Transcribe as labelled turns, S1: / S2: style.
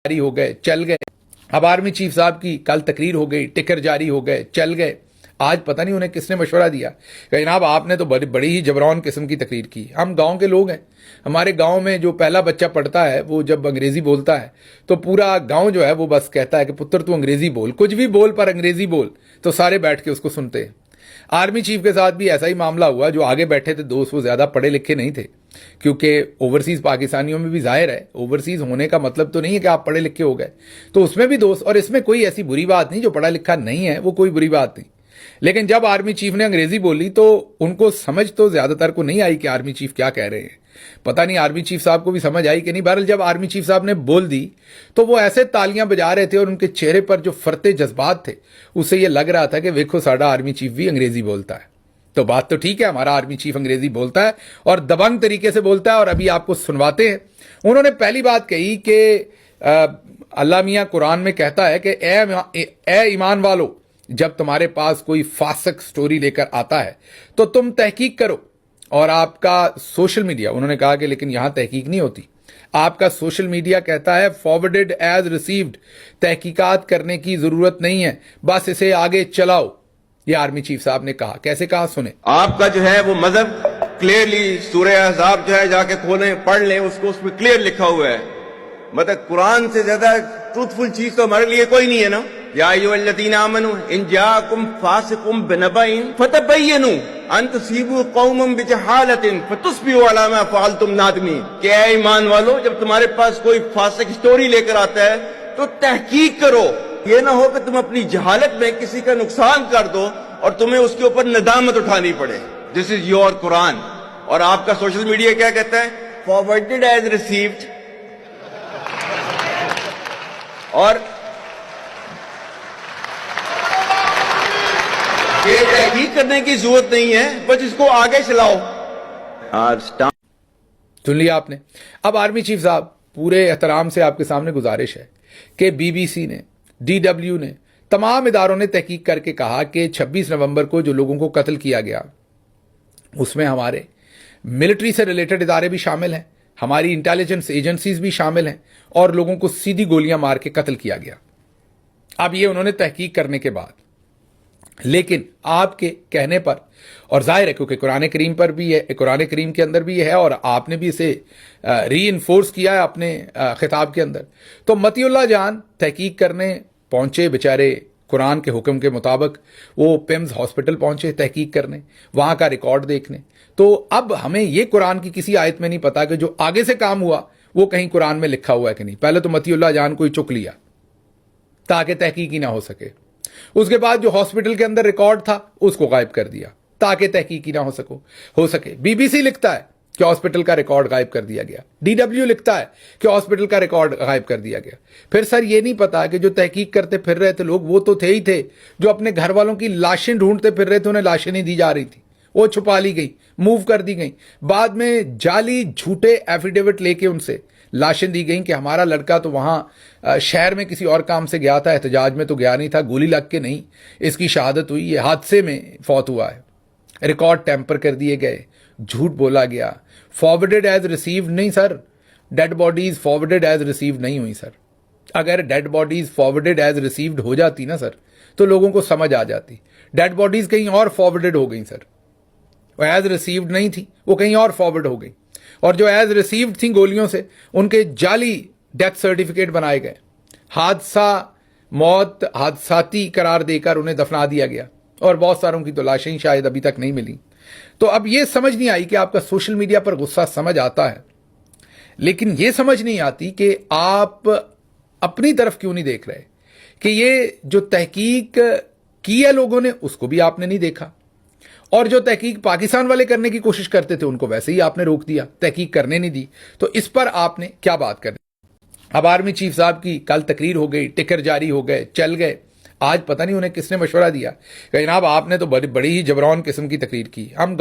S1: جاری ہو گئے چل گئے. اب آرمی چیف صاحب کی کل تقریر ہو گئی, ٹکر جاری ہو گئے چل گئے. آج پتہ نہیں انہیں کس نے مشورہ دیا کہ جناب آپ نے تو بڑی ہی جبران قسم کی تقریر کی. ہم گاؤں کے لوگ ہیں, ہمارے گاؤں میں جو پہلا بچہ پڑھتا ہے وہ جب انگریزی بولتا ہے تو پورا گاؤں جو ہے وہ بس کہتا ہے کہ پتر تو انگریزی بول, کچھ بھی بول پر انگریزی بول, تو سارے بیٹھ کے اس کو سنتے ہیں. آرمی چیف کے ساتھ بھی ایسا ہی معاملہ ہوا. جو آگے بیٹھے تھے دوست وہ زیادہ پڑھے لکھے نہیں تھے, کیونکہ اوورسیز پاکستانیوں میں بھی ظاہر ہے اوورسیز ہونے کا مطلب تو نہیں ہے کہ آپ پڑھے لکھے ہو گئے, تو اس میں بھی دوست, اور اس میں کوئی ایسی بری بات نہیں, جو پڑھا لکھا نہیں ہے وہ کوئی بری بات نہیں. لیکن جب آرمی چیف نے انگریزی بولی تو ان کو سمجھ تو زیادہ تر کو نہیں آئی کہ آرمی چیف کیا کہہ رہے ہیں. پتہ نہیں آرمی چیف صاحب کو بھی سمجھ آئی کہ نہیں. بہرحال جب آرمی چیف صاحب نے بول دی تو وہ ایسے تالیاں بجا رہے تھے اور ان کے چہرے پر جو فرتے جذبات تھے اس سے یہ لگ رہا تھا کہ ویکھو ساڈا آرمی چیف بھی انگریزی بولتا ہے. تو بات تو ٹھیک ہے, ہمارا آرمی چیف انگریزی بولتا ہے اور دبنگ طریقے سے بولتا ہے, اور ابھی آپ کو سنواتے ہیں. انہوں نے پہلی بات کہی کہ اللہ میاں قرآن میں کہتا ہے کہ اے ایمان والو, جب تمہارے پاس کوئی فاسق سٹوری لے کر آتا ہے تو تم تحقیق کرو. اور آپ کا سوشل میڈیا, انہوں نے کہا کہ لیکن یہاں تحقیق نہیں ہوتی, آپ کا سوشل میڈیا کہتا ہے فارورڈڈ ایز ریسیوڈ, تحقیقات کرنے کی ضرورت نہیں ہے, بس اسے آگے چلاؤ. یہ آرمی چیف صاحب نے کہا. کیسے کہا سنیں.
S2: آپ کا جو ہے وہ مذہب کلیئرلی سورہ احزاب جو ہے جا کے کھولیں پڑھ لیں, اس کو اس میں کلیئر لکھا ہوا ہے. مطلب قرآن سے زیادہ ٹروتفل چیز تو ہمارے لیے کوئی نہیں ہے نا. یا ایھا الذین آمنوا ان جاءکم فاسق بنبأ فتبینوا ان تصیبوا قوما بجہالۃ فتصبحوا علی ما فعلتم نادمین. کہ اے ایمان والو, جب تمہارے پاس کوئی فاسق سٹوری لے کر آتا ہے تو تحقیق کرو. یہ نہ ہو کہ تم اپنی جہالت میں کسی کا نقصان کر دو اور تمہیں اس کے اوپر ندامت اٹھانی پڑے. دس از یور قرآن. اور آپ کا سوشل میڈیا کیا کہتا ہے؟ فارورڈڈ ایز ریسیوڈ. اور یہ تحقیق کرنے کی ضرورت نہیں ہے, بس اس کو آگے چلاؤ.
S1: سن لیا آپ نے. اب آرمی چیف صاحب پورے احترام سے آپ کے سامنے گزارش ہے کہ بی بی سی نے, ڈی ڈبلیو نے, تمام اداروں نے تحقیق کر کے کہا کہ 26 نومبر کو جو لوگوں کو قتل کیا گیا اس میں ہمارے ملٹری سے ریلیٹڈ ادارے بھی شامل ہیں, ہماری انٹیلیجنس ایجنسیز بھی شامل ہیں, اور لوگوں کو سیدھی گولیاں مار کے قتل کیا گیا. اب یہ انہوں نے تحقیق کرنے کے بعد, لیکن آپ کے کہنے پر, اور ظاہر ہے کیونکہ قرآن کریم پر بھی ہے, قرآن کریم کے اندر بھی یہ ہے, اور آپ نے بھی اسے ری انفورس کیا ہے اپنے خطاب کے اندر, تو متی اللہ جان تحقیق کرنے پہنچے بیچارے. قرآن کے حکم کے مطابق وہ پیمز ہاسپٹل پہنچے تحقیق کرنے, وہاں کا ریکارڈ دیکھنے. تو اب ہمیں یہ قرآن کی کسی آیت میں نہیں پتا کہ جو آگے سے کام ہوا وہ کہیں قرآن میں لکھا ہوا ہے کہ نہیں. پہلے تو متی اللہ جان کو ہی چک لیا تاکہ تحقیق ہی نہ ہو سکے. اس کے بعد جو ہاسپٹل کے اندر ریکارڈ تھا اس کو غائب کر دیا تاکہ تحقیق ہی نہ ہو سکے. بی بی سی لکھتا ہے کہ ہاسپٹل کا ریکارڈ غائب کر دیا گیا, ڈی ڈبلیو لکھتا ہے کہ ہاسپٹل کا ریکارڈ غائب کر دیا گیا. پھر سر یہ نہیں پتا کہ جو تحقیق کرتے پھر رہے تھے لوگ وہ تو تھے ہی تھے جو اپنے گھر والوں کی لاشیں ڈھونڈتے پھر رہے تھے, انہیں لاشیں نہیں دی جا رہی تھی, وہ چھپا لی گئی, موو کر دی گئی. بعد میں جعلی جھوٹے ایفیڈیوٹ لے کے ان سے لاشیں دی گئیں کہ ہمارا لڑکا تو وہاں شہر میں کسی اور کام سے گیا تھا, احتجاج میں تو گیا نہیں تھا, گولی لگ کے نہیں اس کی شہادت ہوئی, یہ حادثے میں فوت ہوا ہے. ریکارڈ ٹیمپر کر دیے گئے, جھوٹ بولا گیا. فارورڈڈ ایز ریسیوڈ نہیں سر, ڈیڈ باڈیز فارورڈڈ ایز ریسیوڈ نہیں ہوئی سر. اگر ڈیڈ باڈیز فارورڈڈ ایز ریسیوڈ ہو جاتی نا سر تو لوگوں کو سمجھ آ جاتی. ڈیڈ باڈیز کہیں اور فارورڈڈ ہو گئیں سر, وہ ایز ریسیوڈ نہیں تھی, وہ کہیں اور فارورڈ ہو گئی. اور جو ایز ریسیوڈ تھیں گولیوں سے ان کے جعلی ڈیتھ سرٹیفکیٹ بنائے گئے, موت حادثاتی قرار دے کر انہیں دفنا دیا گیا, اور بہت ساروں کی تو لاشیں شاید ابھی تک نہیں ملی. تو اب یہ سمجھ نہیں آئی کہ آپ کا سوشل میڈیا پر غصہ سمجھ آتا ہے, لیکن یہ سمجھ نہیں آتی کہ آپ اپنی طرف کیوں نہیں دیکھ رہے کہ یہ جو تحقیق کی ہے لوگوں نے اس کو بھی آپ نے نہیں دیکھا, اور جو تحقیق پاکستان والے کرنے کی کوشش کرتے تھے ان کو ویسے ہی آپ نے روک دیا, تحقیق کرنے نہیں دی. تو اس پر آپ نے کیا بات کرنی. اب آرمی چیف صاحب کی کل تقریر ہو گئی, ٹکر جاری ہو گئے چل گئے. آج پتہ نہیں انہیں کس نے مشورہ دیا کہ جناب آپ نے تو بڑی ہی جبران قسم کی تقریر کی. ہم